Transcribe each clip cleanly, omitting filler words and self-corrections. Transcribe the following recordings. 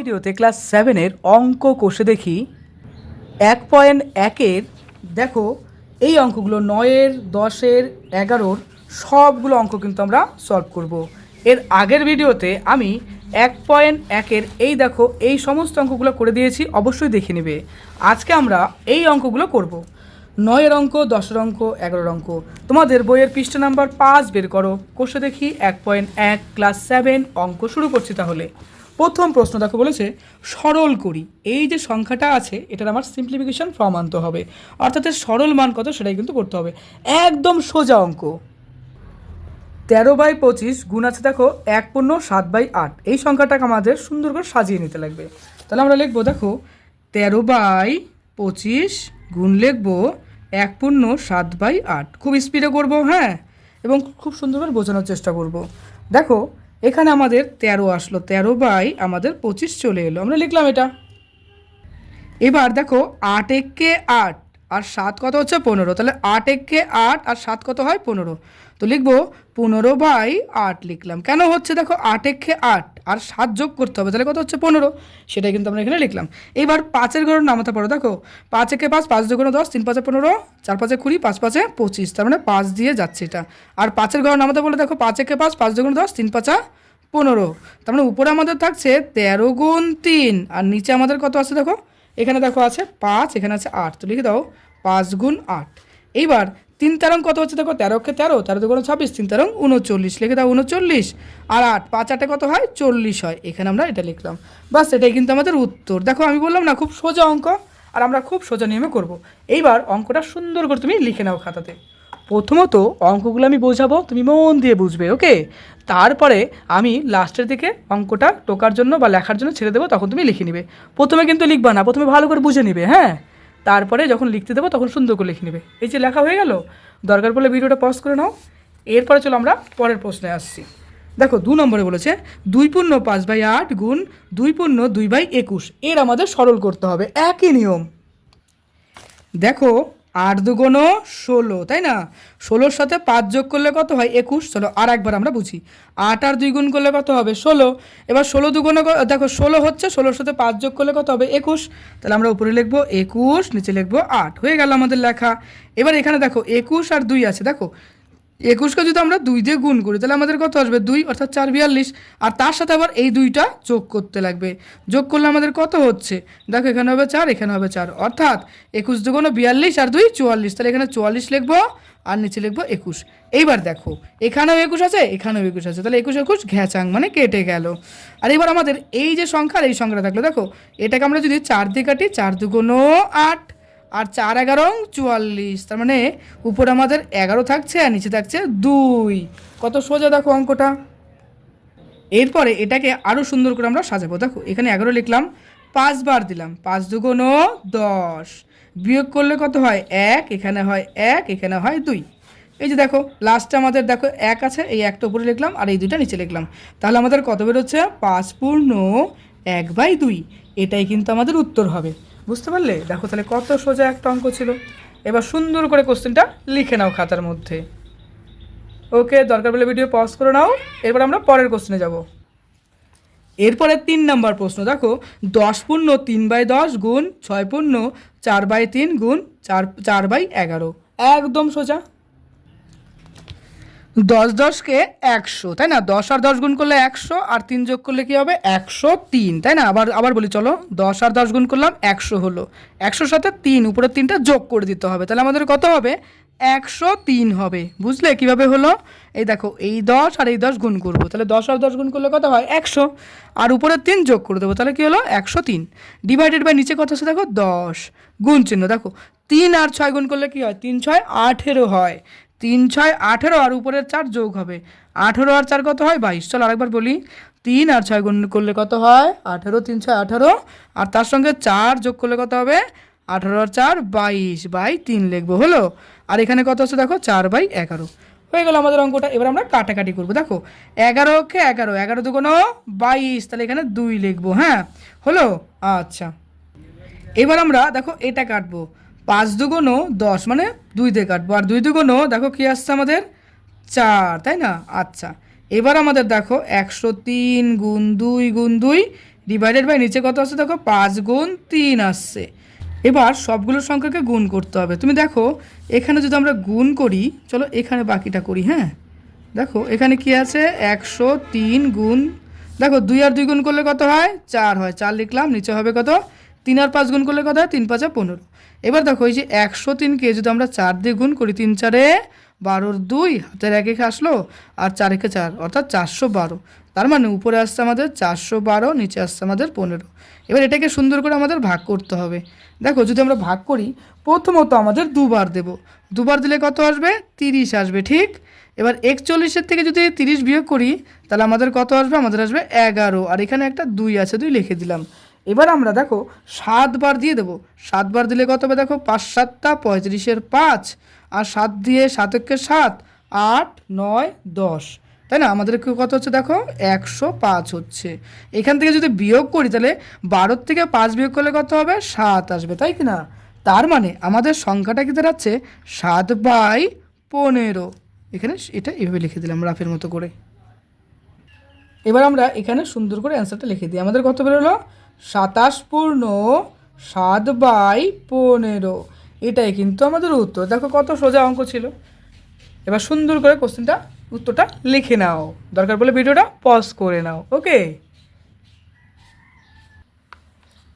ভিডিওতে ক্লাস 7-এর অঙ্ক কষে দেখি 1.1-এর দেখো এই অঙ্কগুলো 9-এর 10-এর 11-ওর সবগুলো অঙ্ক কিন্তু আমরা সলভ করব। এর আগের ভিডিওতে আমি 1.1-এর এই দেখো এই সমস্ত অঙ্কগুলো করে দিয়েছি, অবশ্যই দেখে নেবে। আজকে আমরা এই অঙ্কগুলো করব। 9-এর অঙ্ক, 10-এর অঙ্ক, 11-এর অঙ্ক। তোমাদের বইয়ের পৃষ্ঠা নাম্বার 5 বের করো, কষে দেখি 1.1 ক্লাস 7 অঙ্ক শুরু করছি। তাহলে প্রথম প্রশ্ন দেখো বলেছে সরল করি। এই যে সংখ্যাটা আছে এটার আমার সিম্পলিফিকেশন ফর্ম আনতে হবে, অর্থাৎ এর সরল মান কত সেটাই কিন্তু করতে হবে। একদম সোজা অঙ্ক। 13/25 গুণ আছে দেখো 1/7/8। এই সংখ্যাটাকে আমাদের সুন্দর করে সাজিয়ে নিতে লাগবে। তাহলে আমরা লিখবো দেখো 13/25 গুণ লিখবো 1/7/8। খুব স্পিডে করবো, হ্যাঁ, এবং খুব সুন্দর করে বোঝানোর চেষ্টা করব। দেখো এখানে আমাদের 13 আসলো, 13/25 চলে এলো, আমরা লিখলাম এটা। এবার দেখো 8 একে 8 আর 7 কত হচ্ছে 15, তাহলে 8 একে 8 আর 7 কত হয় 15, তো লিখবো 15/8 লিখলাম। কেন হচ্ছে দেখো 8 একে 8 আর 7 যোগ করতে হবে, তাহলে কত হচ্ছে 15, সেটাই কিন্তু আমরা এখানে লিখলাম। এবার 5-এর ঘরের নামাতে পারো, দেখো 5 একে 5, 5 2 10, 3 5 15, 4 5 20, 5 5 25, তার মানে 5 দিয়ে যাচ্ছে এটা। আর 5-এর ঘরের নামাতে বলে দেখো 5 একে 5, 5 2 10, 3 5 15, তার মানে উপরে আমাদের থাকছে 13 গুণ 3 আর নিচে আমাদের কত আছে দেখো, এখানে দেখো আছে 5, এখানে আছে 8, তো লিখে দাও 5 গুণ 8। এইবার 3 তেরং কত হচ্ছে দেখো 13 কে 13, 13 2 26, 3 তেরং 39, লিখে দাও 39 আর 8, 5 8 কত হয় 40 হয়, এখানে আমরা এটা লিখলাম। বাস, এটাই কিন্তু আমাদের উত্তর। দেখো আমি বললাম না খুব সোজা অঙ্ক, আর আমরা খুব সোজা নিয়মে করব। এইবার অঙ্কটা সুন্দর করে তুমি লিখে নাও খাতাতে। প্রথমত অঙ্কগুলো আমি বোঝাবো, তুমি মন দিয়ে বুঝবে, ওকে। তারপরে আমি লাস্টের দিকে অঙ্কটা টোকার জন্য বা লেখার জন্য ছেড়ে দেবো, তখন তুমি লিখে নিবে। প্রথমে কিন্তু লিখবা না, প্রথমে ভালো করে বুঝে নিবে, হ্যাঁ, তারপরে যখন লিখতে দেবো তখন সুন্দর করে লিখে নেবে। এই যে লেখা হয়ে গেল, দরকার পড়লে ভিডিওটা পজ করে নাও। এরপরে চলো আমরা পরের প্রশ্নে আসছি। দেখো 2 নম্বরে বলেছে 2/5/8 গুণ 2/2/21। এর আমাদের সরল করতে হবে, একই নিয়ম। দেখো 8 2 16, তাই না, 16-র সাথে 5 যোগ করলে কত হয় 21। চলো আর একবার আমরা বুঝি, 8 আর 2 গুণ করলে কত হবে 16। এবার 16 2 দেখো 16 হচ্ছে, 16-র সাথে 5 যোগ করলে কত হবে 21, তাহলে আমরা উপরে লিখবো 21, নিচে লিখবো 8, হয়ে গেল আমাদের লেখা। এবার এখানে দেখো 21 আর 2 আছে, দেখো 21কে যদি আমরা 2 দিয়ে গুণ করি তাহলে আমাদের কত আসবে 2, অর্থাৎ 4 42, আর তার সাথে আবার এই 2টা যোগ করতে লাগবে। যোগ করলে আমাদের কত হচ্ছে দেখো, এখানে হবে 4, এখানে হবে 4, অর্থাৎ 21 2 42 আর 2 44, তাহলে এখানে 44 লিখবো আর নিচে লিখবো 21। এইবার দেখো এখানেও 21 আছে, এখানেও 21 আছে, তাহলে 21 21 ঘ্যাচাং মানে কেটে গেল। আর এবার আমাদের এই যে সংখ্যা আর এই সংখ্যাটা থাকলো, দেখো এটাকে আমরা যদি 4 দিয়ে কাটি, 4 2 8 আর 4 11 44, তার মানে উপরে আমাদের 11 থাকছে আর নিচে থাকছে 2। কত সোজা দেখো অঙ্কটা। এরপরে এটাকে আরও সুন্দর করে আমরা সাজাবো। দেখো এখানে 11 লিখলাম, 5 বার দিলাম, 5 2 10, বিয়োগ করলে কত হয় 1, এখানে হয় 1, এখানে হয় 2। এই যে দেখো লাস্টে আমাদের দেখো 1 আছে, এই 1টা উপরে লিখলাম আর এই 2টা নিচে লিখলাম, তাহলে আমাদের কত বেরোচ্ছে 5/1/2। এটাই কিন্তু আমাদের উত্তর হবে। বুঝতে পারলে? দেখো তাহলে কত সোজা একটা অঙ্ক ছিল। এবার সুন্দর করে কোশ্চেনটা লিখে নাও খাতার মধ্যে, ওকে। দরকার পড়লে ভিডিও পজ করে নাও। এরপর আমরা পরের কোশ্চেনে যাব। এরপরে 3 নম্বর প্রশ্ন দেখো 10/3/10 গুণ 6/4/3 গুণ 4/11। একদম সোজা। 10 10কে 100, তাই না, 10 আর 10 গুণ করলে 100 আর 3 যোগ করলে কি হবে 103, তাই না। আবার আবার বলি, চলো 10 আর 10 গুণ করলাম 100 হলো, 100-র সাথে 3 উপরের 3টা যোগ করে দিতে হবে, তাহলে আমাদের কত হবে 103 হবে। বুঝলে কিভাবে হলো? এই দেখো এই 10 আর এই 10 গুণ করবো, তাহলে 10 আর 10 গুণ করলে কত হয় 100, আর উপরের 3 যোগ করে দেবো, তাহলে কি হলো 103। ডিভাইডেড বাই নিচে কত আছে দেখো 10, গুণ চিহ্ন। দেখো 3 আর 6 গুণ করলে কি হয় 3 6 18 হয়, 3 6 18 আর উপরের 4 যোগ হবে, 18 আর 4 কত হয় 22। চলো আরেকবার বলি, 3 আর 6 গুণ করলে কত হয় 18, 3 6 18, আর তার সঙ্গে 4 যোগ করলে কত হবে 18 আর 4 22/3 লিখবো, হলো। আর এখানে কত আছে দেখো 4/11, হয়ে গেল আমাদের অঙ্কটা। এবার আমরা কাটাকাটি করবো। দেখো 11কে 11, 11 2 22, তাহলে এখানে 2 লিখবো, হ্যাঁ, হলো। আচ্ছা এবার আমরা দেখো এটা কাটবো, 5 2 10 মানে 2 দিয়ে কাটবো, আর 2 2 দেখো কী আসছে আমাদের 4, তাই না। আচ্ছা এবার আমাদের দেখো 103 গুণ 2 গুণ 2 ডিভাইডেড বাই নিচে কত আসছে দেখো 5 গুণ 3 আসছে। এবার সবগুলো সংখ্যাকে গুণ করতে হবে। তুমি দেখো এখানে যদি আমরা গুণ করি, চলো এখানে বাকিটা করি। হ্যাঁ দেখো এখানে কি আছে 103 গুণ, দেখো 2 আর 2 গুণ করলে কত হয় 4 হয়, 4 লিখলাম। নিচে হবে কত 3 আর 5 গুণ করলে কত হয় 3 5 15। এবার দেখো এই যে 103কে যদি আমরা 4 দিয়ে গুণ করি, 3 4 12, 2 হাতের 1 1 আসলো, আর 4 1 4 অর্থাৎ 412। তার মানে উপরে আসছে আমাদের 412, নিচে আসছে আমাদের 15। এবার এটাকে সুন্দর করে আমাদের ভাগ করতে হবে। দেখো যদি আমরা ভাগ করি, প্রথমত আমাদের দুবার দেব, দুবার দিলে কত আসবে 30 আসবে, ঠিক। এবার 41-এর থেকে যদি 30 বিয়োগ করি তাহলে আমাদের কত আসবে, আমাদের আসবে 11, আর এখানে একটা 2 আছে, 2 লিখে দিলাম। এবার আমরা দেখো 7 বার দিয়ে দেবো, 7 বার দিলে কত হবে দেখো 5 7 35-এর 5, আর 7 দিয়ে 7 একে 7, 8 9 10, তাই না। আমাদের কত হচ্ছে দেখো 105 হচ্ছে। এখান থেকে যদি বিয়োগ করি তাহলে 12 থেকে 5 বিয়োগ করলে কত হবে 7 আসবে, তাই কি না। তার মানে আমাদের সংখ্যাটা কি দাঁড়াচ্ছে 7/15। এখানে এটা এভাবে লিখে দিলাম রাফের মতো করে। এবার আমরা এখানে সুন্দর করে অ্যান্সারটা লিখে দিই। আমাদের কত বেরোলো 27/7/15। এটাই কিন্তু আমাদের উত্তর। দেখো কত সোজা অঙ্ক ছিল। এবার সুন্দর করে কোশ্চেনটা উত্তরটা লিখে নাও, দরকার পড়লে ভিডিওটা পজ করে নাও। ওকে,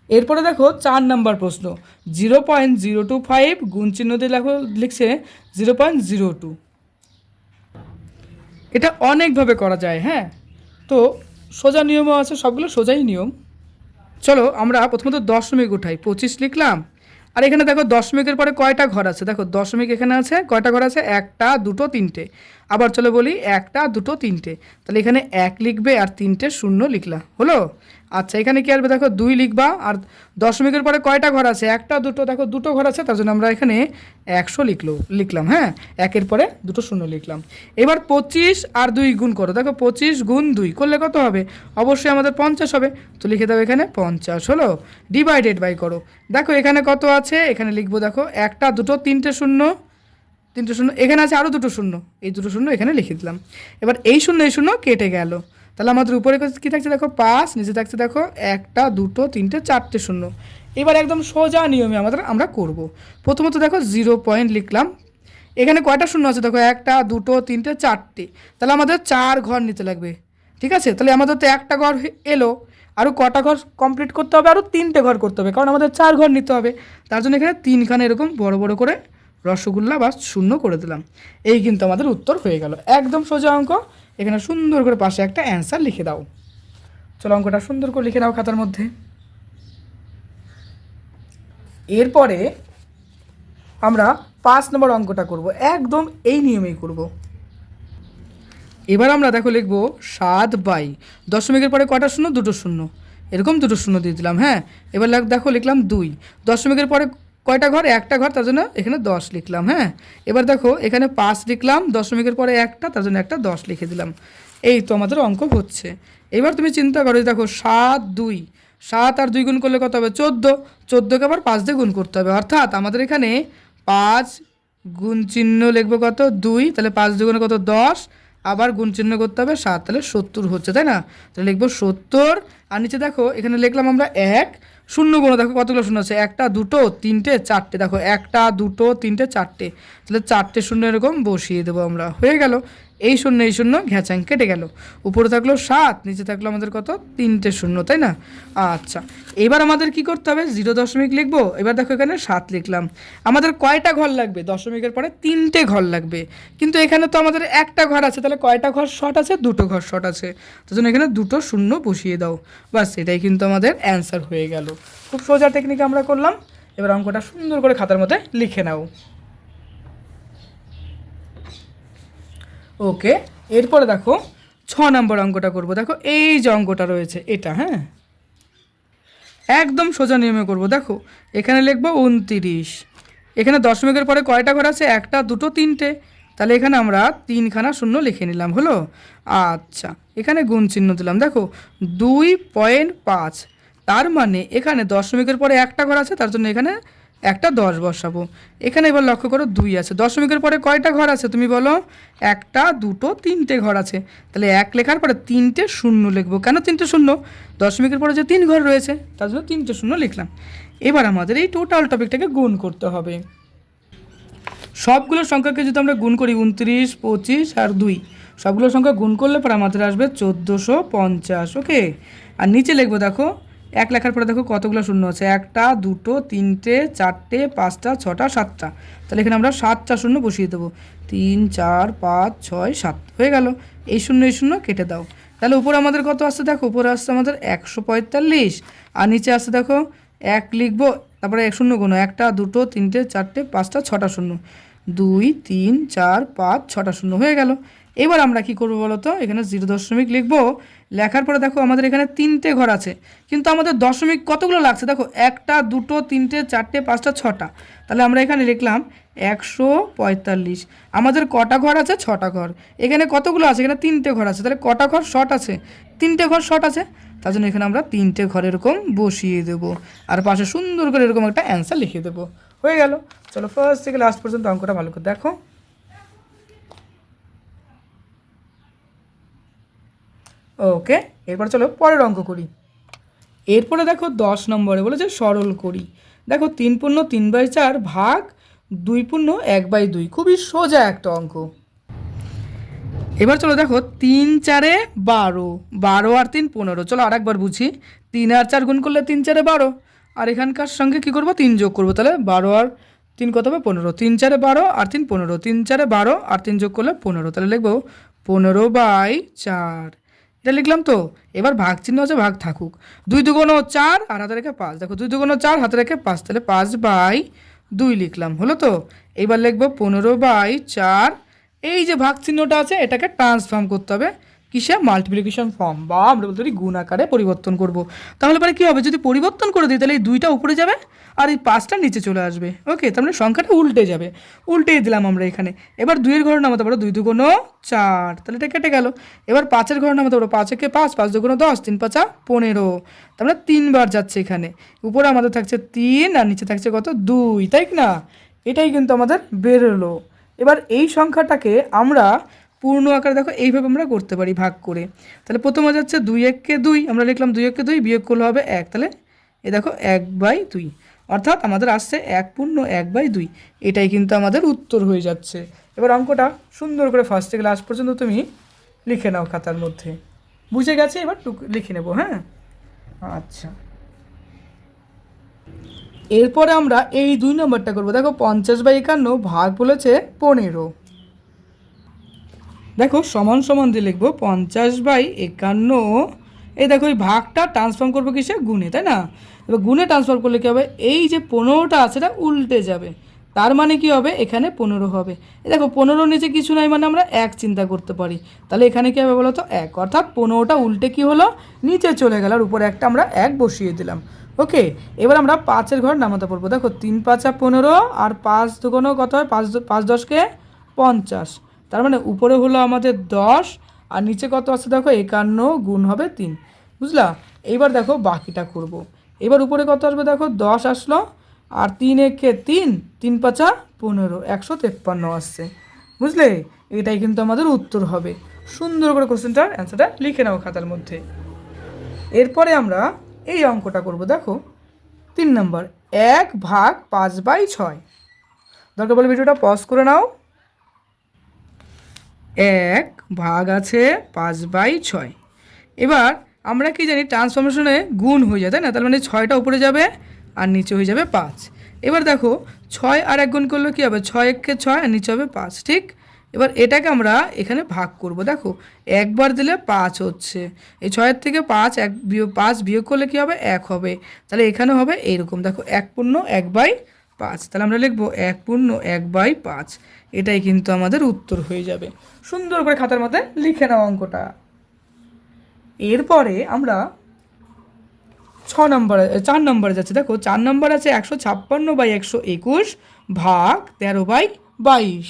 এরপরে দেখো 4 নাম্বার প্রশ্ন, 0.025 গুণ চিহ্ন দিয়ে লিখছে 0.02। এটা অনেকভাবে করা যায়। হ্যাঁ, তো সোজা নিয়মও আছে, সবগুলো সোজাই নিয়ম। চলো আমরা প্রথমত দশমিক উঠাই, 25 লিখলাম। আর এখানে দেখো দশমিকের পরে কয়টা ঘর আছে, দেখো দশমিক এখানে আছে, কয়টা ঘর আছে 1টা 2টো 3টে। আবার চলো বলি 1টা 2টো 3টে, তাহলে এখানে 1 লিখবে আর 3টে 0 লিখলা, হলো। আচ্ছা এখানে কি আসবে দেখো 2 লিখবা, আর দশমিকের পরে কয়টা ঘর আছে 1টা 2টো, দেখো 2টো ঘর আছে, তার জন্য আমরা এখানে 100 লিখলাম। হ্যাঁ, 1-এর পরে 2টো 0 লিখলাম। এবার 25 আর 2 গুণ করো, দেখো 25 গুণ 2 করলে কত হবে, অবশ্যই আমাদের 50 হবে, তো লিখে দাও এখানে 50 হলো। ডিভাইডেড বাই করো, দেখো এখানে কত আছে, এখানে লিখবো দেখো 1টা 2টো 3টে 0, 3টে 0, এখানে আছে আরও 2টো 0, এই 2টো 0 এখানে লিখে দিলাম। এবার এই 0 কেটে গেল, তাহলে আমাদের উপরে কী থাকছে দেখো 5, নিচে থাকছে দেখো 1টা 2টো 3টে 4টে 0। এবার একদম সোজা নিয়মে আমরা করব। প্রথমত দেখো 0 পয়েন্ট লিখলাম, এখানে কয়টা 0 আছে দেখো 1টা 2টো 3টে 4টে, তাহলে আমাদের 4 ঘর নিতে লাগবে, ঠিক আছে। তাহলে আমাদের তো একটা ঘর এলো, আরও কটা ঘর কমপ্লিট করতে হবে, আরও 3টে ঘর করতে হবে, কারণ আমাদের 4 ঘর নিতে হবে। তার জন্য এখানে 3খানে এরকম বড় বড় করে রসগোল্লা বা 0 করে দিলাম। এই কিন্তু আমাদের উত্তর হয়ে গেল, একদম সোজা অঙ্ক। এখানে সুন্দর করে পাশে একটা অ্যান্সার লিখে দাও। চলো অঙ্কটা সুন্দর করে লিখে নাও খাতার মধ্যে। এরপরে আমরা 5 নম্বর অঙ্কটা করব, একদম এই নিয়মেই করব। এবার আমরা দেখো লিখবো 7 দশমিকের পরে কটা 0, 2টো 0, এরকম 2টো 0 দিয়ে দিলাম। হ্যাঁ, এবার দেখো লিখলাম 2, দশমিকের পরে কয়টা ঘর, একটা ঘর, তার জন্য এখানে 10 লিখলাম। হ্যাঁ, এবার দেখো এখানে 5 লিখলাম, দশমিকের পরে একটা, তার জন্য একটা 10 লিখে দিলাম। এই তো আমাদের অঙ্ক হচ্ছে। এবার তুমি চিন্তা করো, দেখো 7 আর 2 গুণ করলে কত হবে 14, 14কে আবার 5 দিয়ে গুণ করতে হবে, অর্থাৎ আমাদের এখানে 5 গুণ চিহ্ন লিখবো কত 2, তাহলে 5 দুগুণে কত 10, আবার গুণ চিহ্ন করতে হবে 7, তাহলে 70 হচ্ছে, তাই না। তাহলে লিখবো 70, আর নিচে দেখো এখানে লিখলাম আমরা 1, 0 গুণ, দেখো কতগুলো 0 আছে 1টা 2টো 3টে 4টে, দেখো 1টা 2টো 3টে 4টে, তাহলে 4টে 0 এরকম বসিয়ে দেবো আমরা, হয়ে গেল। এই 0 ঘ্যাচাং কেটে গেল, উপরে থাকলো 7, নিচে থাকলো আমাদের কত 3টে 0, তাই না। আচ্ছা এবার আমাদের কি করতে হবে, 0 দশমিক লিখবো। এবার দেখো এখানে 7 লিখলাম, আমাদের কয়টা ঘর লাগবে, দশমিকের পরে 3টে ঘর লাগবে, কিন্তু এখানে তো আমাদের একটা ঘর আছে, তাহলে কয়টা ঘর শর্ট আছে, 2টো ঘর শর্ট আছে, তার জন্য এখানে 2টো 0 বসিয়ে দাও, বাস এটাই কিন্তু আমাদের অ্যান্সার হয়ে গেল। খুব সোজা টেকনিক আমরা করলাম। এবার অঙ্কটা সুন্দর করে খাতার মধ্যে লিখে নাও। ওকে, এরপরে দেখো 6 নম্বর অঙ্কটা করব। দেখো এই যে অঙ্কটা রয়েছে এটা, হ্যাঁ একদম সোজা নিয়মে করব। দেখো এখানে লিখবো 29, এখানে দশমিকের পরে কয়টা ঘর আছে, একটা 2টো 3টে, তাহলে এখানে আমরা 3খানা 0 লিখে নিলাম, হলো। আচ্ছা এখানে গুণ চিহ্ন দিলাম, দেখো 2.5, তার মানে এখানে দশমিকের পরে একটা ঘর আছে, তার জন্য এখানে একটা 10 বসাবো। এখানে এবার লক্ষ্য করো 2 আছে, দশমিকের পরে কয়টা ঘর আছে তুমি বলো? একটা, দুটো, তিনটে ঘর আছে। তাহলে 1 লেখার পরে 3টে শূন্য লিখবো। কেন 3টে শূন্য? দশমিকের পরে যে 3 ঘর রয়েছে তার জন্য 3টে শূন্য লিখলাম। এবার আমাদের এই টোটাল টপিকটাকে গুণ করতে হবে। সবগুলো সংখ্যাকে যদি আমরা গুণ করি 29, 25 আর 2, সবগুলো সংখ্যা গুণ করলে পরে আমাদের আসবে 1450। ওকে, আর নিচে লিখবো দেখো 1 লেখার পরে দেখো কতগুলো শূন্য আছে, একটা, দুটো, তিনটে, চারটে, পাঁচটা, ছটা, সাতটা। তাহলে এখানে আমরা 7টা শূন্য বসিয়ে দেবো। 3, 4, 5, 6, 7 হয়ে গেল। এই শূন্য কেটে দাও। তাহলে উপরে আমাদের কত আসছে দেখো, উপরে আসছে আমাদের 145, আর নিচে আসছে দেখো 1 লিখবো, তারপরে 1 শূন্য গুণ, একটা, দুটো, তিনটে, চারটে, পাঁচটা, ছটা শূন্য, 2, 3, 4, 5, 6টা শূন্য হয়ে গেল। এবার আমরা কি করবো বলো তো, এখানে 0 দশমিক লিখবো। লেখার পরে দেখো আমাদের এখানে 3টে ঘর আছে, কিন্তু আমাদের দশমিক কতগুলো লাগছে দেখো, একটা, দুটো, তিনটে, চারটে, পাঁচটা, ছটা। তাহলে আমরা এখানে লিখলাম 145। আমাদের কটা ঘর আছে? 6টা ঘর। এখানে কতগুলো আছে? এখানে 3টে ঘর আছে। তাহলে কটা ঘর শর্ট আছে? 3টে ঘর শর্ট আছে। তার জন্য এখানে আমরা 3টে ঘর এরকম বসিয়ে দেবো, আর পাশে সুন্দর করে এরকম একটা অ্যান্সার লিখে দেবো। হয়ে গেল। চলো ফার্স্ট থেকে লাস্ট পর্যন্ত অঙ্কটা ভালো করে দেখো। ওকে, এরপর চলো পরের অঙ্ক করি। এরপরে দেখো 10 নম্বরে বলেছে সরল করি। দেখো 3 পূর্ণ 3/4 ভাগ 2 পূর্ণ 1/2। খুবই সোজা একটা অঙ্ক। এবার চলো দেখো 3 4 12, 12 আর 3 15। চলো আরেকবার বুঝি। 3 আর 4 গুণ করলে 3 4 12, আর এখানকার সঙ্গে কি করব? 3 যোগ করব। তাহলে 12 আর 3 কত হবে? 15। 3 4 12 আর 3 15, 3 4 12 আর 3 যোগ করলে 15। তাহলে লিখবো 15/4। এটা লিখলাম তো। এবার ভাগ চিহ্ন আছে, ভাগ থাকুক। 2 দুগুণ 4 আর হাতে রেখে 5। দেখো 2 দুগুণ 4, হাতে রেখে 5, তাহলে 5/2 লিখলাম। হলো তো? এইবার লিখবো 15/4। এই যে ভাগ চিহ্নটা আছে এটাকে ট্রান্সফর্ম করতে হবে কিসে? মাল্টিপ্লিকেশন ফর্ম, বা আমরা বলতে পারি গুণ আকারে পরিবর্তন করব। তাহলে পরে কী হবে? যদি পরিবর্তন করে দিই তাহলে এই 2টা উপরে যাবে আর এই 5টা নিচে চলে আসবে। ওকে, তার মানে সংখ্যাটা উল্টে যাবে। উল্টেই দিলাম আমরা এখানে। এবার 2 এর ঘরে নামাতে পারো 2 দুগুণ 4, তাহলে এটা কেটে গেল। এবার 5 এর ঘরে নামাতে পারো 5 একে 5, 5 দুগুণ 10, 3 5 15। তার মানে 3বার যাচ্ছে এখানে। উপরে আমাদের থাকছে 3 আর নিচে থাকছে কত? 2, তাই কি না? এটাই কিন্তু আমাদের বেরোলো। এবার এই সংখ্যাটাকে আমরা পূর্ণ আকারে দেখো এইভাবে আমরা করতে পারি ভাগ করে। তাহলে প্রথমে যাচ্ছে 2 1 2, আমরা লিখলাম 2 1 2, বিয়োগ করলে হবে 1। তাহলে এই দেখো 1/2, অর্থাৎ আমাদের আসছে 1 পূর্ণ 1/2। এটাই কিন্তু আমাদের উত্তর হয়ে যাচ্ছে। এবার অঙ্কটা সুন্দর করে ফার্স্ট থেকে লাস্ট পর্যন্ত তুমি লিখে নাও খাতার মধ্যে। বুঝে গেছে? এবার লিখে নেবো। হ্যাঁ, আচ্ছা। এরপরে আমরা এই 2 নম্বরটা করবো। দেখো 50/51 ভাগ বলেছে 15। দেখো সমান সমান দিয়ে লিখবো 50/51। এই দেখো এই ভাগটা ট্রান্সফর্ম করবো কিসে? গুণে, তাই না? এবার গুণে ট্রান্সফার করলে কী হবে? এই যে 15টা আছে এটা উল্টে যাবে। তার মানে কি হবে? এখানে 15 হবে। এই দেখো 15 নিচে কিছু নাই, মানে আমরা 1 চিন্তা করতে পারি। তাহলে এখানে কী হবে বলো তো? 1, অর্থাৎ 15টা উল্টে কি হলো? নিচে চলে গেল, আর উপরে একটা আমরা 1 বসিয়ে দিলাম। ওকে, এবার আমরা 5-এর ঘর নামাতে পারবো। দেখো 3 5 15 আর 5 দুগুণ কত হয়? 5 10 50। তার মানে উপরে হলো আমাদের 10 আর নিচে কত আছে দেখো? 51 গুণ হবে 3। বুঝলা? এইবার দেখো বাকিটা করব। এবার উপরে কত আসবে দেখো? 10 আসলো, আর 3 একে 3, 3 5 15, 153 আসছে। বুঝলে? এটাই কিন্তু আমাদের উত্তর হবে। সুন্দর করে কোশ্চেনটার অ্যান্সারটা লিখে নাও খাতার মধ্যে। এরপরে আমরা এই অঙ্কটা করব। দেখো 3 নম্বর, 1 ভাগ 5/6। দরকার বলে ভিডিওটা পজ করে নাও। 1 ভাগ আছে 5/6। এবার আমরা কি জানি? ট্রান্সফরমেশনে গুণ হয়ে যায়, তাই না? তার মানে 6টা উপরে যাবে আর নিচে হয়ে যাবে 5। এবার দেখো 6 আর 1 গুণ করলে কী হবে? 6 1 6 আর নিচে হবে 5। ঠিক? এবার এটাকে আমরা এখানে ভাগ করব। দেখো একবার দিলে 5 হচ্ছে, এই 6-এর থেকে 5 বিয়োগ করলে কী হবে? 1 হবে। তাহলে এখানে হবে এইরকম। দেখো 1 পূর্ণ 1/5। তাহলে আমরা লিখবো 1 পূর্ণ 1/5। এটাই কিন্তু আমাদের উত্তর হয়ে যাবে। সুন্দর করে খাতার মধ্যে লিখে নাও অঙ্কটা। এরপরে আমরা 4 নম্বরে যাচ্ছে। দেখো 4 নম্বর আছে 156/121 ভাগ 13/22।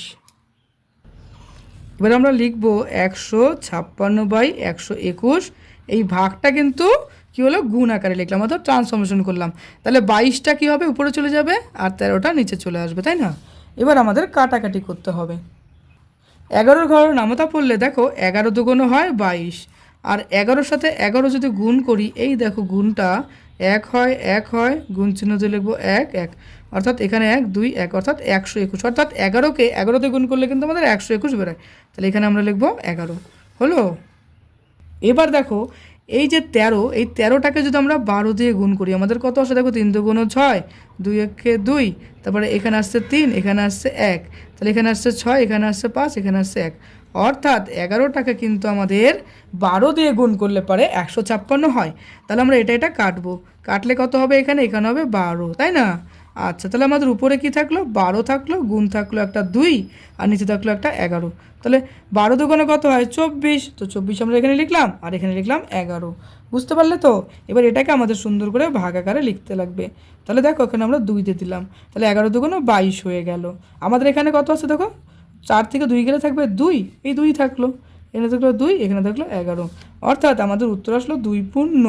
এবার আমরা লিখবো 156/121। এই ভাগটা কিন্তু কী হলো, গুণ আকারে লিখলাম, অর্থাৎ ট্রান্সফরমেশন করলাম। তাহলে 22টা কী হবে, উপরে চলে যাবে, আর 13টা নিচে চলে আসবে, তাই না? এবার আমাদের কাটাকাটি করতে হবে। 11 ঘর নামতা পড়লে দেখো 11 দুগুণ হয় 22, আর 11-র সাথে 11 যদি গুণ করি, এই দেখো গুণটা 1 হয়, 1 হয়, গুণ চিহ্ন দিয়ে লিখবো 1 1, অর্থাৎ এখানে 1 2 1, অর্থাৎ 121, অর্থাৎ 11কে 11তে গুণ করলে কিন্তু আমাদের 121 বেরোয়। তাহলে এখানে আমরা লিখবো 11 হলো। এবার দেখো এই যে 13, এই 13টাকে যদি আমরা 12 দিয়ে গুণ করি, আমাদের কত আসে দেখো, 3 দুগুণ 6, 2 একে 2, তারপরে এখানে আসছে 3, এখানে আসছে 1, তাহলে এখানে আসছে 6, এখানে আসছে 5, এখানে আসছে 1, অর্থাৎ 11টাকে কিন্তু আমাদের 12 দিয়ে গুণ করলে পারে 156 হয়। তাহলে আমরা এটা কাটবো, কাটলে কত হবে, এখানে এখানে হবে 12, তাই না? আচ্ছা, তাহলে আমাদের উপরে কি থাকলো, 12 থাকলো, গুণ থাকলো একটা 2, আর নিচে থাকলো একটা 11। তাহলে 12 দুগুণে কত হয়, 24, তো 24 আমরা এখানে লিখলাম, আর এখানে লিখলাম 11। বুঝতে পারলে তো? এবার এটাকে আমাদের সুন্দর করে ভাগ আকারে লিখতে লাগবে। তাহলে দেখো এখানে আমরা 2 দিয়ে দিলাম, তাহলে 11 দুগুণে 22 হয়ে গেল। আমাদের এখানে কত আছে দেখো, 4 থেকে 2 গেলে থাকবে 2, এই 2 থাকলো, এখানে থাকলো 2, এখানে থাকলো 11, অর্থাৎ আমাদের উত্তর আসলো 2 পূর্ণ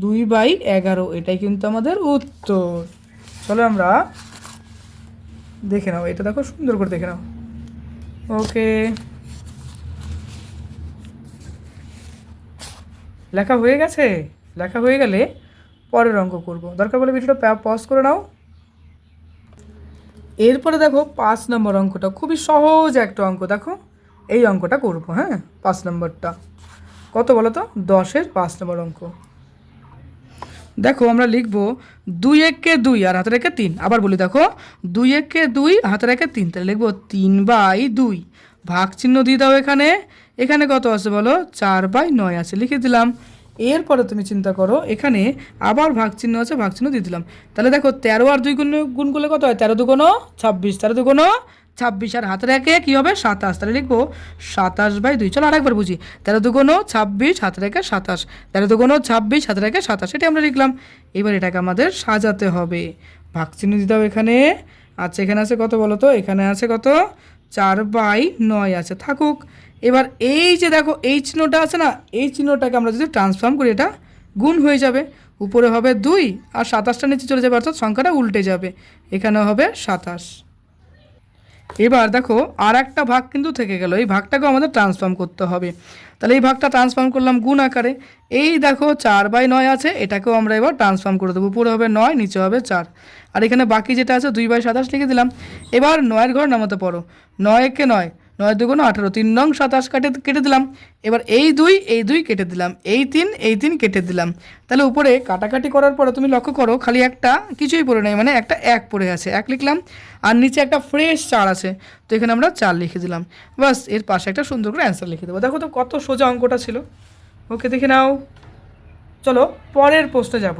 2/11। এটাই কিন্তু আমাদের উত্তর। চলো আমরা দেখে নাও, এটা দেখো সুন্দর করে দেখে নাও। ওকে, লেখা হয়ে গেছে? লেখা হয়ে গেলে পরের অঙ্ক করব, দরকার বলে ভিডিওটা পজ করে নাও। এরপরে দেখো 5 নম্বর অঙ্কটা, খুবই সহজ একটা অঙ্ক, দেখো এই অঙ্কটা করব। হ্যাঁ, 5 নম্বরটা কত বলো তো, 10-এর 5 নম্বর অঙ্ক। দেখো আমরা লিখব 2 একে 2 আর হাতে রেখে 3। আবার বলি, দেখো 2 একে 2 হাতে রেখে 3, তাহলে লিখবো 3/2। ভাগ চিহ্ন দিয়ে দাও এখানে, এখানে কত আছে বলো, 4/9 আছে, লিখে দিলাম। এরপরে তুমি চিন্তা করো, এখানে আবার ভাগ চিহ্ন আছে, ভাগ চিহ্ন দিয়ে দিলাম। তাহলে দেখো 13 আর 2 গুণ করলে কত হয়, 13 দুগুণ 26, 13 দুগুণ 26, আর হাতে রেখে কী হবে, 27, তাহলে লিখবো 27/2। চলো আরেকবার বুঝি, 13 দুগুণ 26, হাতে রেখে 27, 13 দুগুণ 26, হাতে রেখে 27, এটা আমরা লিখলাম। এবার এটাকে আমাদের সাজাতে হবে, ভাগ চিহ্ন দিতে হবে এখানে। আচ্ছা, এখানে আছে কত বলো তো, এখানে আছে কত, 4/9 আছে, থাকুক। এবার এই যে দেখো এই চিহ্নটা আছে না, এই চিহ্নটাকে আমরা যদি ট্রান্সফর্ম করি, এটা গুণ হয়ে যাবে, উপরে হবে 2, আর 27টা নিচে চলে যাবে, অর্থাৎ সংখ্যাটা উল্টে যাবে, এখানে হবে 27। এবার দেখো আর একটা ভাগ কিন্তু থেকে গেল, এই ভাগটাকেও আমাদের ট্রান্সফর্ম করতে হবে। তাহলে এই ভাগটা ট্রান্সফর্ম করলাম গুণ আকারে, এই দেখো 4/9 আছে, এটাকেও আমরা এবার ট্রান্সফর্ম করে দেবো, উপরে হবে 9, নিচে হবে 4, আর এখানে বাকি যেটা আছে 2/27 লিখে দিলাম। এবার 9-এর ঘর নামাতে পারো, 9 একে 9, 9 দুগুণ 18, 3 নং 27 কেটে দিলাম। এবার এই 2 কেটে দিলাম, এই 3 কেটে দিলাম। তাহলে উপরে কাটাকাটি করার পরে তুমি লক্ষ্য করো, খালি একটা কিছুই পড়ে নেই, মানে একটা 1 পড়ে আছে, 1 লিখলাম, আর নিচে একটা ফ্রেশ 4 আছে, তো এখানে আমরা 4 লিখে দিলাম। বাস, এর পাশে একটা সুন্দর করে অ্যান্সার লিখে দেবো। দেখো তো কত সোজা অঙ্কটা ছিল। ওকে, দেখে নাও। চলো পরের প্রশ্নে যাব।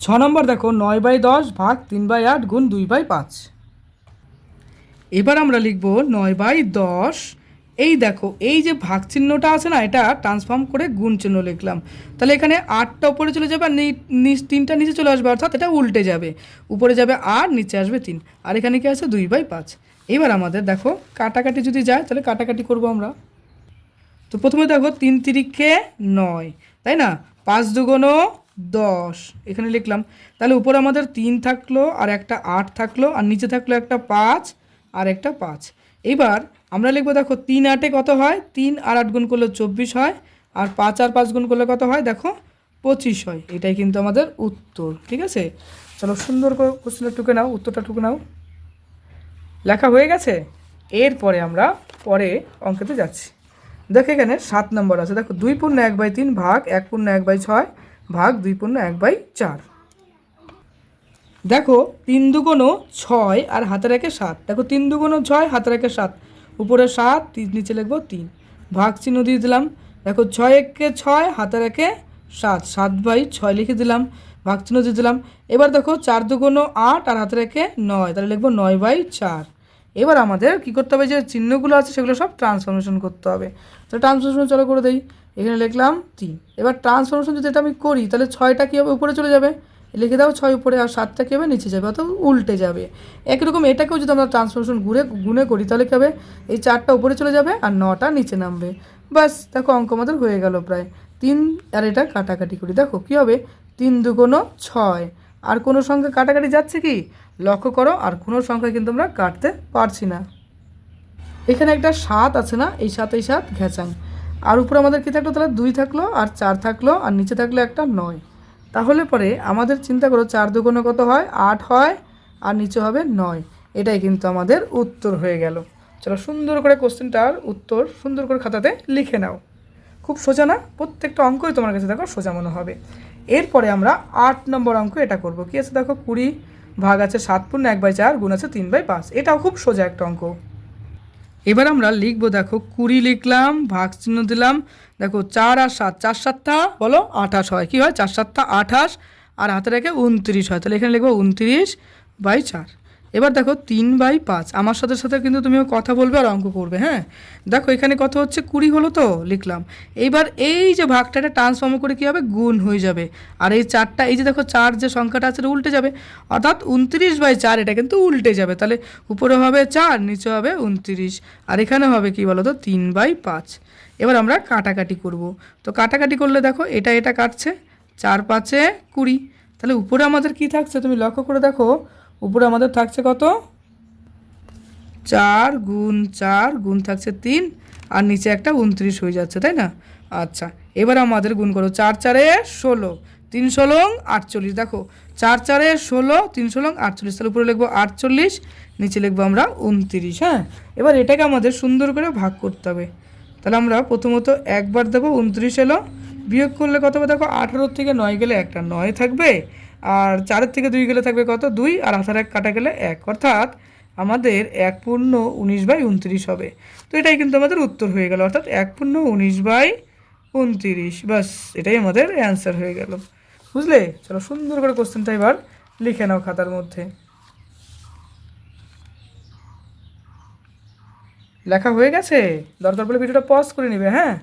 6 নম্বর দেখো, 9/10 ভাগ 3/8 গুণ 2/5। এবার আমরা লিখব 9/10, এই দেখো এই যে ভাগ চিহ্নটা আছে না, এটা ট্রান্সফর্ম করে গুণ চিহ্ন লিখলাম। তাহলে এখানে 8টা উপরে চলে যাবে, আর 3টা নিচে চলে আসবে, অর্থাৎ এটা উল্টে যাবে, উপরে যাবে 8, নিচে আসবে 3, আর এখানে কি আছে 2/5। এবার আমাদের দেখো কাটাকাটি যদি যায়, তাহলে কাটাকাটি করব আমরা। তো প্রথমে দেখো 3 তিরিখে 9, তাই না, 5 দুগুণ 10, এখানে লিখলাম। তাহলে উপরে আমাদের 3 থাকলো, আর একটা 8 থাকলো, আর নিচে থাকলো একটা 5 আর একটা 5। এবার আমরা লিখবো, দেখো 3 8-এ কত হয়, 3 আর 8 গুণ করলে 24 হয়, আর 5 আর 5 গুণ করলে কত হয়, দেখো 25 হয়। এটাই কিন্তু আমাদের উত্তর। ঠিক আছে, চলো সুন্দর করে কোশ্চেনটা টুকে নাও, উত্তরটা টুকে নাও। লেখা হয়ে গেছে? এরপরে আমরা পরে অঙ্কেতে যাচ্ছি। দেখো এখানে 7 নম্বর আছে, দেখো 2 পূর্ণ 1/3 ভাগ 1 পূর্ণ 1/6 ভাগ 2 পূর্ণ 1/4। দেখো 3 দুগুণ 6 আর হাতে রেখে 7, দেখো 3 দুগুণ 6, হাতে রেখে 7, উপরে 7, নিচে লিখবো 3, ভাগ চিহ্ন দিয়ে দিলাম। দেখো 6 একে 6, হাতে রেখে 7, 7/6 লিখে দিলাম, ভাগ চিহ্ন দিয়ে দিলাম। এবার দেখো 4 দুগুণ 8 আর হাতে রেখে 9, তাহলে লিখবো 9/4। এবার আমাদের কী করতে হবে, যে চিহ্নগুলো আছে সেগুলো সব ট্রান্সফরমেশন করতে হবে। তো ট্রান্সফরমেশন চলো করে দেই, এখানে লিখলাম 3। এবার ট্রান্সফরমেশন যদি এটা আমি করি, তাহলে 6টা কী হবে, উপরে চলে যাবে, লিখে দাও 6 উপরে, আর 7টা কী হবে নিচে যাবে, অর্থাৎ উল্টে যাবে। একরকম এটাকেও যদি আমরা ট্রান্সফরমেশন গুণে করি তাহলে কী হবে, এই 4টা উপরে চলে যাবে আর 9টা নিচে নামবে। বাস দেখো অঙ্ক আমাদের হয়ে গেল প্রায়। 3 আর এটা কাটাকাটি করি, দেখো কী হবে, 3 দুগুণ 6। আর কোনো সংখ্যা কাটাকাটি যাচ্ছে কি লক্ষ্য করো, আর কোনো সংখ্যা কিন্তু আমরা কাটতে পারছি না। এখানে একটা 7 আছে না, এই 7 এই 7 ঘেঁচাং, আর উপরে আমাদের কী থাকলো, তাহলে 2 থাকলো আর 4 থাকলো, আর নিচে থাকলো একটা 9। তাহলে পরে আমাদের চিন্তা করো 4 দুগুণে কত হয়, 8 হয়, আর নিচে হবে 9। এটাই কিন্তু আমাদের উত্তর হয়ে গেল। চলো সুন্দর করে কোশ্চেনটার উত্তর সুন্দর করে খাতাতে লিখে নাও। খুব সোজা না, প্রত্যেকটা অঙ্কই তোমার কাছে দেখো সোজা মনে হবে। এরপরে আমরা 8 নম্বর অঙ্ক এটা করব। কী আছে দেখো, 20 ভাগ আছে 7 পূর্ণ 1/4, গুণ আছে 3/5। এটাও খুব সোজা একটা অঙ্ক। এবার আমরা লিখবো, দেখো 20 লিখলাম, ভাগ চিহ্ন দিলাম, দেখো 4 আর 7, 4 7টা বলো 28 হয়, কী হয় 4 7টা 28, আর হাতে রেখে 29 হয়, তাহলে এখানে লিখবো 29/4। এবার দেখো 3/5, আমার সাথে সাথে কিন্তু তুমিও কথা বলবে আর অঙ্ক করবে। হ্যাঁ দেখো এখানে কত হচ্ছে, 20 হলো তো লিখলাম। এইবার এই যে ভাগটা এটা ট্রান্সফর্ম করে কী হবে, গুণ হয়ে যাবে, আর এই 4টা এই যে দেখো 4 যে সংখ্যাটা আছে এটা উল্টে যাবে, অর্থাৎ 29/4 এটা কিন্তু উল্টে যাবে, তাহলে উপরে হবে 4, নিচে হবে 29, আর এখানে হবে কি বলো তো 3/5। এবার আমরা কাটাকাটি করব। তো কাটাকাটি করলে দেখো এটা এটা কাটছে, 4 5 20, তাহলে উপরে আমাদের কি থাকছে তুমি লক্ষ্য করে দেখো, উপরে আমাদের থাকছে কত, 4 গুণ 4 গুণ থাকছে 3, আর নিচে একটা 29 হয়ে যাচ্ছে, তাই না? আচ্ছা এবার আমাদের গুণ করো, 4 4 16, 3 16 48, দেখো 4 4 16, 3 16 48, তাহলে উপরে লিখবো 48, নিচে লিখবো আমরা 29। হ্যাঁ এবার এটাকে আমাদের সুন্দর করে ভাগ করতে হবে। তাহলে আমরা প্রথমত একবার দেবো, 29 এলো, বিয়োগ করলে কত হবে দেখো, 18 থেকে 9 গেলে একটা 9 থাকবে, আর 4 থেকে 2 গেলে থাকবে কত 2, আর হাতের 1 কাটা গেলে 1, অর্থাৎ আমাদের 1 পূর্ণ 19/29 হবে। তো এটাই কিন্তু আমাদের উত্তর হয়ে গেল, অর্থাৎ 1 পূর্ণ 19/29। বাস এটাই আমাদের অ্যান্সার হয়ে গেল। বুঝলে? চলো সুন্দর করে কোশ্চেনটা এবার লিখে নাও খাতার মধ্যে। লেখা হয়ে গেছে? দরকার পড়লে ভিডিওটা পজ করে নেবে। হ্যাঁ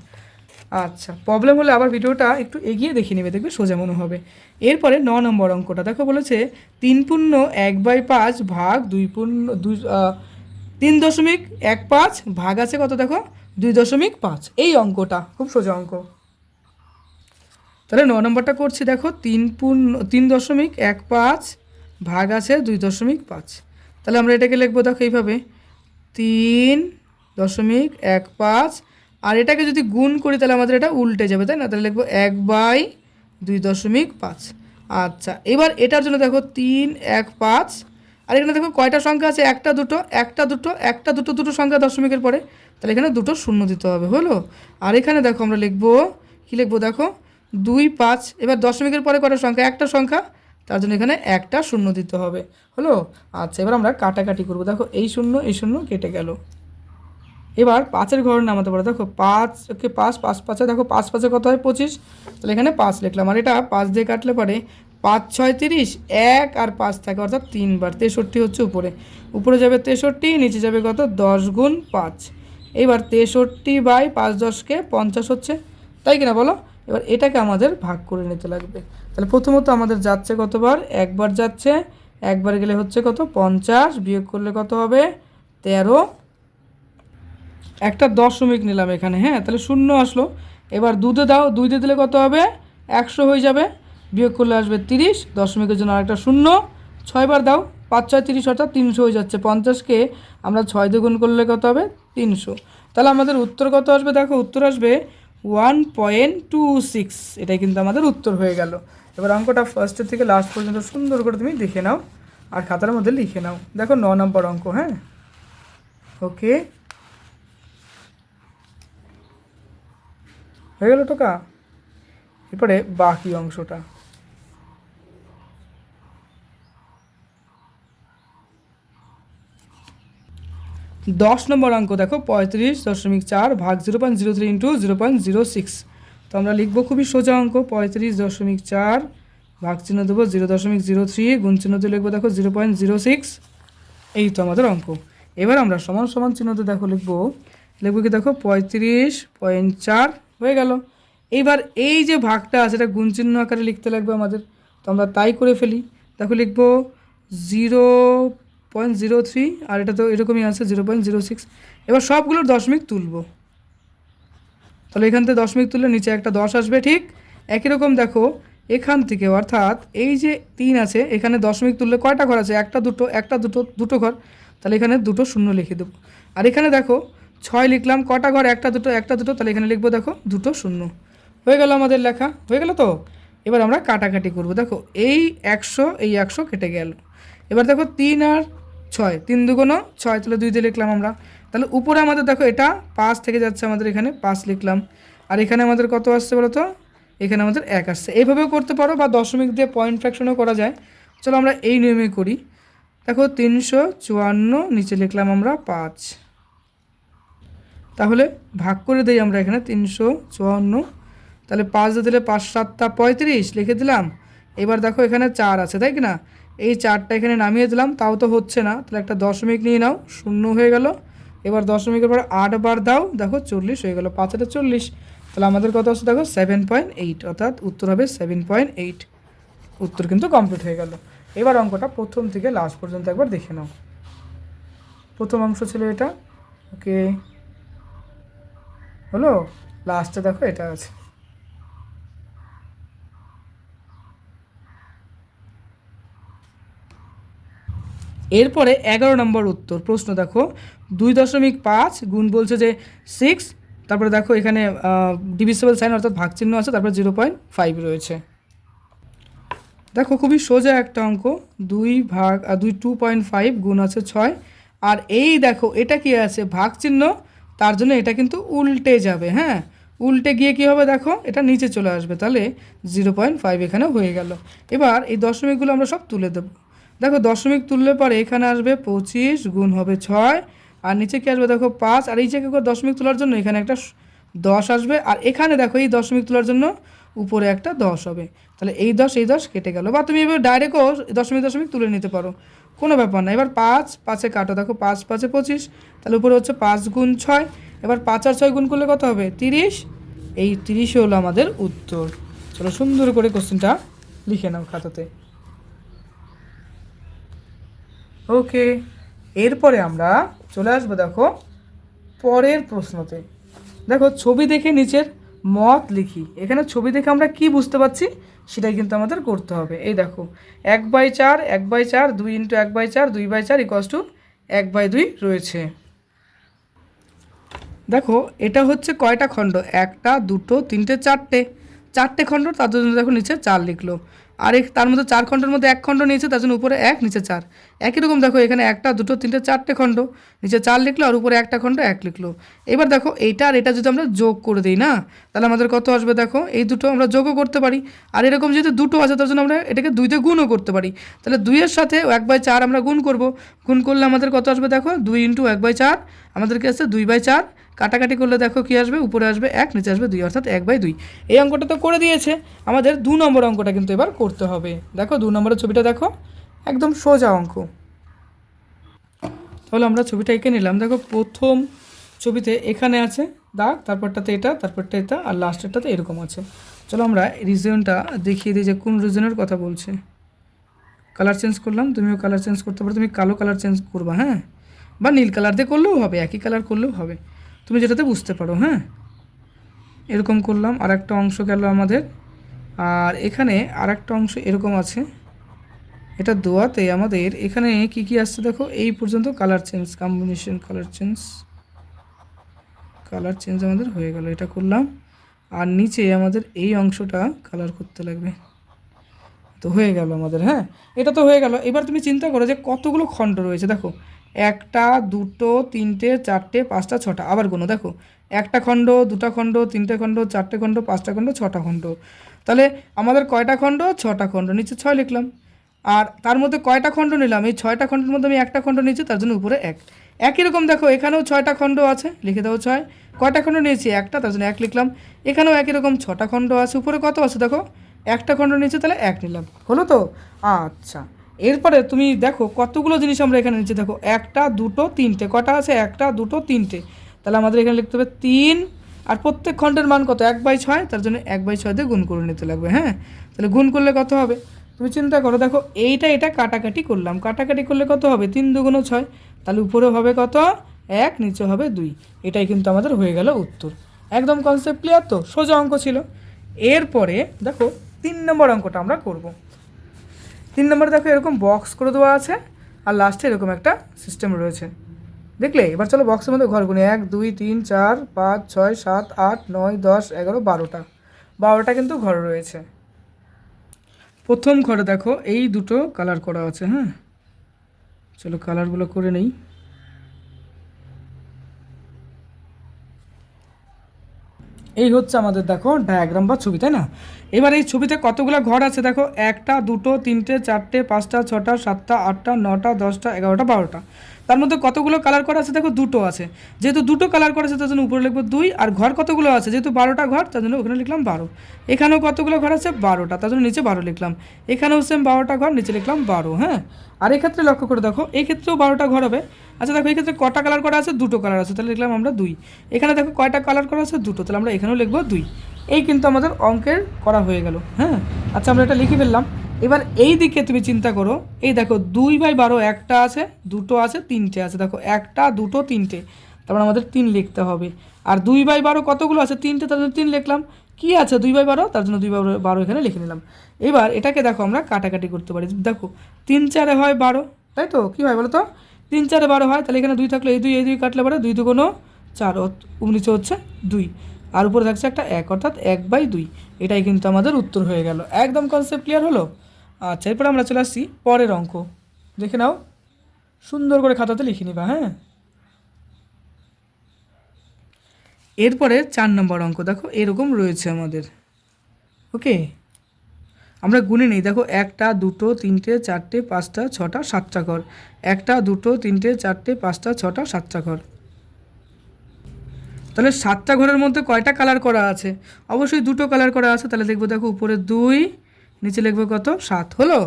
আচ্ছা, প্রবলেম হলে আবার ভিডিওটা একটু এগিয়ে দেখিয়ে নেবে, দেখবে সোজা মনে হবে। এরপরে 9 নম্বর অঙ্কটা দেখো, বলেছে 3 পূর্ণ 1/5 ভাগ 3.15 ভাগ আছে কত দেখো 2.5। এই অঙ্কটা খুব সোজা অঙ্ক। তাহলে 9 নম্বরটা করছি, দেখো 3.15 ভাগ আছে 2.5। তাহলে আমরা এটাকে লিখবো দেখো এইভাবে, 3.15, আর এটাকে যদি গুণ করি তাহলে আমাদের এটা উল্টে যাবে, তাই না? তাহলে লিখবো 1/2.5। আচ্ছা এবার এটার জন্য দেখো 3 1 5, আর এখানে দেখো কয়টা সংখ্যা আছে, একটা দুটো দুটো সংখ্যা দশমিকের পরে, তাহলে এখানে দুটো শূন্য দিতে হবে, হলো। আর এখানে দেখো আমরা লিখবো, কী লিখবো দেখো 2 5, এবার দশমিকের পরে কয়টা সংখ্যা, একটা সংখ্যা, তার জন্য এখানে একটা শূন্য দিতে হবে, হলো। আচ্ছা এবার আমরা কাটাকাটি করবো, দেখো এই শূন্য কেটে গেল। এবার 5-এর ঘরে নামাতে পারো, দেখো 5 ওকে 5 5 5, দেখো 5 5 কত হয় 25, তাহলে এখানে 5 লিখলাম, আর এটা 5 দিয়ে কাটলে পারে 5 6 30, 1 আর 5 থাকে, অর্থাৎ 3 বার 63 হচ্ছে উপরে যাবে 63, নিচে যাবে কত 10 গুণ 5। এবার 63/5 10কে 50 হচ্ছে, তাই কিনা বলো? এবার এটাকে আমাদের ভাগ করে নিতে লাগবে। তাহলে প্রথমত আমাদের যাচ্ছে কতবার, একবার যাচ্ছে, একবার গেলে হচ্ছে কত 50, বিয়োগ করলে কত হবে 13, একটা দশমিক নিলাম এখানে। হ্যাঁ তাহলে শূন্য আসলো। এবার দুধে দাও, 2 দিয়ে দিলে কত হবে 100 হয়ে যাবে, বিয়োগ করলে আসবে 30, দশমিকের জন্য আরেকটা শূন্য, 6 বার দাও, 5 6 30, অর্থাৎ 300 হয়ে যাচ্ছে। 50কে আমরা 6 দিয়ে গুণ করলে কত হবে 300। তাহলে আমাদের উত্তর কত আসবে, দেখো উত্তর আসবে 1.26। এটাই কিন্তু আমাদের উত্তর হয়ে গেল। এবার অঙ্কটা ফার্স্টের থেকে লাস্ট পর্যন্ত সুন্দর করে তুমি দেখে নাও আর খাতার মধ্যে লিখে নাও। দেখো 9 নম্বর অঙ্ক। হ্যাঁ ওকে, হয়ে গেল টোকা। এরপরে বাকি অংশটা, 10 নম্বর অঙ্ক দেখো, 35.4 ভাগ 0.03 ইন্টু 0.06। তো আমরা লিখবো খুবই সোজা অঙ্ক, 35.4 ভাগ চিহ্ন দেবো 0.03, গুণ চিহ্ন দিয়ে লিখবো দেখো 0.06। এই তো আমাদের অঙ্ক। এবার আমরা সমান সমান চিহ্নতে দেখো লিখবো কি দেখো 35.4 হয়ে গেল। এইবার এই যে ভাগটা আছে এটা গুণ চিহ্ন আকারে লিখতে লাগবে আমাদের। তো তো আমরা তাই করে ফেলি। দেখো লিখবো 0.03, আর এটা তো এরকমই আছে 0.06। এবার সবগুলোর দশমিক তুলবো। তাহলে এখান থেকে দশমিক তুললে নিচে একটা 10 আসবে। ঠিক একই রকম দেখো এখান থেকে, অর্থাৎ এই যে 3 আছে, এখানে দশমিক তুললে কয়টা ঘর আছে? একটা দুটো দুটো ঘর, তাহলে এখানে দুটো শূন্য লিখে দেবো। আর এখানে দেখো 6 লিখলাম, কটা ঘর? একটা দুটো, তাহলে এখানে লিখবো দেখো দুটো শূন্য। হয়ে গেল আমাদের লেখা, হয়ে গেল তো। এবার আমরা কাটাকাটি করব। দেখো এই 100 এই 100 কেটে গেল। এবার দেখো 3 আর 6, 3 দুগুণ 6, তাহলে 2 দিয়ে লিখলাম আমরা। তাহলে উপরে আমাদের দেখো এটা 5 থেকে যাচ্ছে, আমাদের এখানে 5 লিখলাম। আর এখানে আমাদের কত আসছে বলো তো? এখানে আমাদের 1 আসছে। এইভাবেও করতে পারো বা দশমিক দিয়ে পয়েন্ট ফ্র্যাকশনও করা যায়। চলো আমরা এই নিয়মে করি। দেখো 354, নিচে লিখলাম আমরা 5। তাহলে ভাগ করে দিই আমরা এখানে 354, তাহলে 5 দিয়ে দিলে 5 7 35 লিখে দিলাম। এবার দেখো এখানে 4 আছে, তাই কি না? এই 4টা এখানে নামিয়ে দিলাম, তাও তো হচ্ছে না, তাহলে একটা দশমিক নিয়ে নাও, শূন্য হয়ে গেল। এবার দশমিকের পর 8 বার দাও, দেখো 40 হয়ে গেল, 5 এটা 40। তাহলে আমাদের কত আছে দেখো 7.8, অর্থাৎ উত্তর হবে 7.8। উত্তর কিন্তু কমপ্লিট হয়ে গেল। এবার অঙ্কটা প্রথম থেকে লাস্ট পর্যন্ত একবার দেখে নাও। প্রথম অংশ ছিল এটা, ওকে হলো। লাস্টে দেখো এটা আছে। এরপরে 11 নম্বর উত্তর প্রশ্ন দেখো 2.5 গুণ বলছে যে 6, তারপরে দেখো এখানে ডিভিজিবল সাইন অর্থাৎ ভাগ চিহ্ন আছে, তারপরে 0.5 রয়েছে। দেখো খুবই সোজা একটা অঙ্ক, 2.5 গুণ আছে 6, আর এই দেখো এটা কি আছে? ভাগ চিহ্ন, তার জন্য এটা কিন্তু উল্টে যাবে। হ্যাঁ, উল্টে গিয়ে কি হবে দেখো, এটা নিচে চলে আসবে, তাহলে 0.5 এখানে হয়ে গেল। এবার এই দশমিকগুলো আমরা সব তুলে দেবো। দেখো দশমিক তুললে পরে এখানে আসবে 25 গুণ হবে 6, আর নিচে কি আসবে দেখো 5, আর এই জায়গায় দশমিক তোলার জন্য এখানে একটা 10 আসবে, আর এখানে দেখো এই দশমিক তোলার জন্য উপরে একটা 10 হবে। তাহলে এই 10 কেটে গেল, বা তুমি এবার ডাইরেক্টও দশমিক তুলে নিতে পারো, কোনো ব্যাপার না। এবার 5 কাটো, দেখো 5 5 25, তাহলে উপরে হচ্ছে 5 গুণ 6। এবার 5 আর 6 গুণ করলে কত হবে? 30। এই 30 হলো আমাদের উত্তর। চলো সুন্দর করে কোশ্চেনটা লিখে নাও খাতাতে। ওকে, এরপরে আমরা চলে আসবো দেখো পরের প্রশ্নতে। দেখো ছবি দেখে নিচের মত লিখি। এখানে ছবি দেখে আমরা কি বুঝতে পারছি সেটাই কিন্তু আমাদের করতে হবে। এই দেখো 1/4 1/4, 2 × 1/4 2/4 = 1/2 রয়েছে। দেখো এটা হচ্ছে কয়টা খণ্ড? একটা দুটো তিনটে চারটে খণ্ড, তার জন্য দেখো নিচে 4 লিখলো। আর তার মধ্যে 4 খণ্ডের মধ্যে 1 খণ্ড নিয়েছে, তার জন্য উপরে 1 নিচে 4। একই রকম দেখো এখানে একটা দুটো তিনটে চারটে খণ্ড, নিচে 4 লিখলো, আর উপরে একটা খণ্ড 1 লিখলো। এবার দেখো এইটা আর এটা যদি আমরা যোগ করে দিই না, তাহলে আমাদের কত আসবে? দেখো এই দুটো আমরা যোগও করতে পারি, আর এরকম যেহেতু দুটো আছে তার জন্য আমরা এটাকে 2 দিয়ে গুণও করতে পারি। তাহলে 2 এর সাথে 1/4 আমরা গুণ করব। গুণ করলে আমাদের কত আসবে? দেখো 2 × 1/4 আমাদের কি আসছে 2/4। কাটাকাটি করলে দেখো কি আসবে? উপরে আসবে 1, নিচে আসবে 2, অর্থাৎ 1/2। এই অঙ্কটা তো করে দিয়েছে, আমাদের 2 নম্বর অঙ্কটা কিন্তু এবার করতে হবে। দেখো 2 নম্বরের ছবিটা দেখো, একদম সোজা অঙ্ক। তাহলে আমরা ছবিটা এঁকে নিলাম। দেখো প্রথম ছবিতে এখানে আছে দাগ, তারপরটাতে এটা, তারপরটা এটা, আর লাস্টেরটাতে এরকম আছে। চলো আমরা রিজনটা দেখিয়ে দিই যে কোন রিজনের কথা বলছে। কালার চেঞ্জ করলাম, তুমিও কালার চেঞ্জ করতে পারো, তুমি কালো কালার চেঞ্জ করবা, হ্যাঁ, বা নীল কালার দিয়ে করলেও হবে, একই কালার করলেও হবে, তুমি যেটাতে বুঝতে পারো। হ্যাঁ, এরকম করলাম, আর একটা অংশ গেল আমাদের, আর এখানে আর একটা অংশ এরকম আছে। এটা দোয়াতে আমাদের এখানে কি কি আসছে দেখো, এই পর্যন্ত colour change, combination colour change আমাদের হয়ে গেল, এটা করলাম। আর নিচে আমাদের এই অংশটা কালার করতে লাগবে, তো হয়ে গেল আমাদের। হ্যাঁ, এটা তো হয়ে গেল। এবার তুমি চিন্তা করো যে কতগুলো খণ্ড রয়েছে। দেখো 1 2 3 4 5 6টা, আবার গুনো, দেখো 1টা খণ্ড 2টা খণ্ড 3টে খণ্ড 4টে খণ্ড 5টা খণ্ড 6টা খণ্ড। তাহলে আমাদের কয়টা খণ্ড? 6টা খণ্ড, নিচে 6 লিখলাম। আর তার মধ্যে কয়টা খণ্ড নিলাম? এই 6টা খণ্ডের মধ্যে আমি একটা খণ্ড নিয়েছি, তার জন্য উপরে 1। একই রকম দেখো এখানেও 6টা খণ্ড আছে, লিখে দাও 6। কয়টা খণ্ড নিয়েছি? একটা, তার জন্য 1 লিখলাম। এখানেও একই রকম 6টা খণ্ড আছে, উপরে কত আছে দেখো? একটা খণ্ড নিচে, তাহলে 1 নিলাম, হলো তো? আচ্ছা, এরপরে তুমি দেখো কতগুলো জিনিস আমরা এখানে নিচে দেখো 1টা 2টো 3টে, কটা আছে? 1টা 2টো 3টে, তাহলে আমাদের এখানে লিখতে হবে 3। আর প্রত্যেক খণ্ডের মান কত? 1/6, তার জন্য 1/6 দিয়ে গুণ করে নিতে লাগবে। হ্যাঁ, তাহলে গুণ করলে কত হবে? তুমি চিন্তা করো, দেখো এটা কাটাকাটি করলাম, কাটাকাটি করলে কত হবে? 3 দুগুণ 6, তাহলে উপরে হবে কত? 1, নিচে হবে 2। এটাই কিন্তু আমাদের হয়ে গেল উত্তর। একদম কনসেপ্ট ক্লিয়ার তো? সোজা অঙ্ক ছিল। এরপরে দেখো 3 নম্বর অঙ্কটা আমরা করব। 3 নম্বরে দেখো এরকম বক্স করে দেওয়া আছে আর লাস্টে এরকম একটা সিস্টেম রয়েছে, দেখলে? এবার চলো বক্সের মধ্যে ঘর গুনি। 1 2 3 4 5 6 7 8 9 10 11 12টা কিন্তু ঘর রয়েছে। প্রথম ঘরে দেখো এই দুটো কালার করা আছে। হ্যাঁ, চলো কালারগুলো করে নেই। এই হচ্ছে আমাদের দেখো ডায়াগ্রাম বা ছবি, তাই না? এবার এই ছবিতে কতগুলো ঘর আছে দেখো, 1টা 2টো 3টে 4টে 5টা 6টা 7টা 8টা 9টা 10টা 11টা 12টা। তার মধ্যে কতগুলো কালার করা আছে দেখো, দুটো আছে। যেহেতু দুটো কালার করা আছে তার জন্য উপরে লিখবো 2। আর ঘর কতগুলো আছে, যেহেতু 12টা ঘর তার জন্য ওখানে লিখলাম 12। এখানেও কতগুলো ঘর আছে, 12টা, তার জন্য নিচে 12 লিখলাম। এখানেও সেম 12টা ঘর, নিচে লিখলাম 12। হ্যাঁ, আর এক্ষেত্রে লক্ষ্য করে দেখো, এই ক্ষেত্রেও 12টা ঘর হবে। আচ্ছা দেখো, এই ক্ষেত্রে কটা কালার করা আছে, দুটো কালার আছে, তাহলে লিখলাম আমরা 2। এখানে দেখো কয়টা কালার করা আছে, দুটো, তাহলে আমরা এখানেও লিখবো 2। এই কিন্তু আমাদের অঙ্কের করা হয়ে গেল। হ্যাঁ, আচ্ছা আমরা এটা লিখে ফেললাম। এবার এই দিকে তুমি চিন্তা করো, এই দেখো 2/12 একটা আছে, দুটো আছে, 3টে আছে। দেখো 1টা 2টো 3টে, তারপর আমাদের 3 লিখতে হবে। আর 2/12 কতগুলো আছে, 3টে, তার জন্য 3 লিখলাম। কি আছে 2/12, তার জন্য 2/12 এখানে লিখে নিলাম। এবার এটাকে দেখো আমরা কাটাকাটি করতে পারি। দেখো 3 4 হয় 12, তাই তো? কী হয় বলো তো? 3 4 12 হয়, তাহলে এখানে 2 থাকলে এই দুই কাটলে পরে 2 2 4, নিচে হচ্ছে 2, আর উপরে থাকছে একটা 1, অর্থাৎ 1/2। এটাই কিন্তু আমাদের উত্তর হয়ে গেল। একদম কনসেপ্ট ক্লিয়ার হলো? আচ্ছা, এরপরে আমরা চলে আসছি পরের অঙ্ক। দেখে নাও, সুন্দর করে খাতাতে লিখে নিবা। হ্যাঁ, এরপরে 4 নম্বর অঙ্ক দেখো এরকম রয়েছে আমাদের। ওকে, আমরা গুনে নিই। দেখো 1টা 2টো 3টে 4টে 5টা 6টা 7টা ঘর। 1টা 2টো 3টে 4টে 5টা 6টা 7টা ঘর। তাহলে 7টা ঘরের মধ্যে কয়টা কালার করা আছে? অবশ্যই দুটো কালার করা আছে, তাহলে দেখবো দেখো উপরে 2, নিচে লিখবো কত? 7 হলো।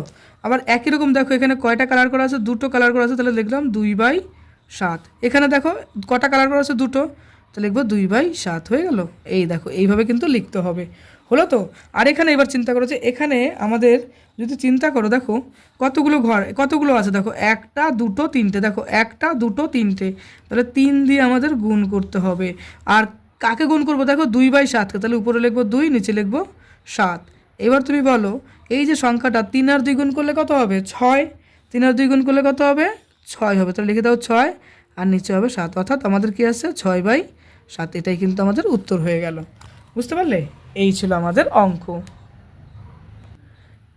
আবার একই রকম দেখো এখানে কয়টা কালার করা আছে, দুটো কালার করা আছে, তাহলে লিখলাম 2/7। এখানে দেখো কটা কালার করা আছে, দুটো, তাহলে লিখবো 2/7 হয়ে গেল। এই দেখো এইভাবে কিন্তু লিখতে হবে। হলো তো? আর এখানে এবার চিন্তা করো যে এখানে আমাদের যদি চিন্তা করো, দেখো কতগুলো ঘর, কতগুলো আছে, দেখো 1টা 2টো 3টে। দেখো 1টা 2টো 3টে, তাহলে 3 দিয়ে আমাদের গুণ করতে হবে। আর কাকে গুণ করবো, দেখো 2/7কে, তাহলে উপরে লিখবো 2, নিচে লিখবো 7। এবার তুমি বলো, এই যে সংখ্যাটা 3 আর 2 গুণ করলে কত হবে? 6। 3 আর 2 গুণ করলে কত হবে? 6 হবে। তাহলে লিখে দাও 6, আর নিচে হবে 7, অর্থাৎ আমাদের কি আসছে? 6/7। এটাই কিন্তু আমাদের উত্তর হয়ে গেল। বুঝতে পারলে? এই ছিল আমাদের অঙ্ক।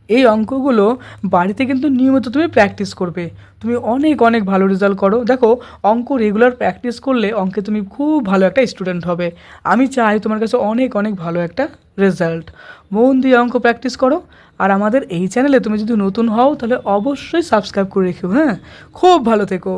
এই অঙ্কগুলো বাড়িতে কিন্তু নিয়মিত তুমি প্র্যাকটিস করবে, তুমি অনেক অনেক ভালো রেজাল্ট করো। দেখো অঙ্ক রেগুলার প্র্যাকটিস করলে অঙ্কে তুমি খুব ভালো একটা স্টুডেন্ট হবে। আমি চাই তোমার কাছে অনেক অনেক ভালো একটা রেজাল্ট। মন দিয়ে অঙ্ক প্র্যাকটিস করো। আর আমাদের এই চ্যানেলে তুমি যদি নতুন হও তাহলে অবশ্যই সাবস্ক্রাইব করে রেখো। হ্যাঁ, খুব ভালো থেকো।